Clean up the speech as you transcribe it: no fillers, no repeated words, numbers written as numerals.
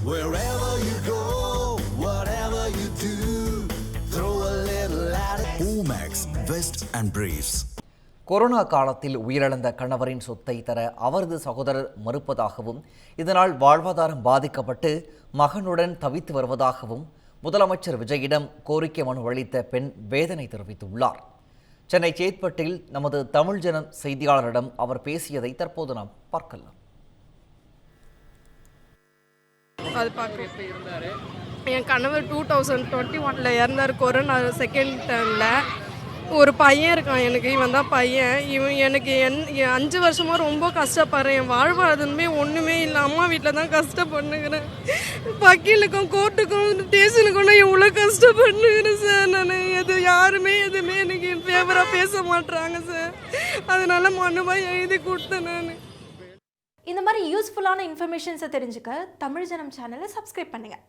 Wherever you go, whatever you do, throw a little at it. Omax, Vest and Briefs. Corona காலத்தில் உயிரிழந்த கணவரின் சொத்தை தர அவரது சகோதரர் மறுப்பதாகவும் இதனால் வாழ்வாதாரம் பாதிக்கப்பட்டு மகனுடன் தவித்து வருவதாகவும் முதலமைச்சர் விஜயிடம் கோரிக்கை மனு அளித்த பெண் வேதனை தெரிவித்துள்ளார். சென்னை சேத்பட்டில் நமது தமிழ் ஜனம் செய்தியாளரிடம் அவர் பேசியதை தற்போது நாம் பார்க்கலாம். என் கணவர் 2021 இறந்தார். கொரோனா செகண்ட் டேர்மில். ஒரு பையன் இருக்கான் எனக்கு. இவன் தான் பையன். இவன் எனக்கு 5 வருஷமாக ரொம்ப கஷ்டப்படுறேன். என் வாழ்வாதாரமே ஒன்றுமே இல்லை. அம்மா வீட்டில் தான் கஷ்டப்படுகிறேன். வக்கீலுக்கும் கோர்ட்டுக்கும் ஸ்டேஷனுக்கும் நான் எவ்வளோ கஷ்டப்படுகிறேன் சார். நான் யாருமே எதுவுமே எனக்கு ஃபேவராக பேச மாட்டுறாங்க சார். அதனால மனுவாக எழுதி கொடுத்தேன் நான். இந்த மாதிரி யூஸ்ஃபுல்லான இன்ஃபர்மேஷன்ஸை தெரிஞ்சுக்க தமிழ் ஜனம் சேனலை சப்ஸ்கிரைப் பண்ணுங்கள்.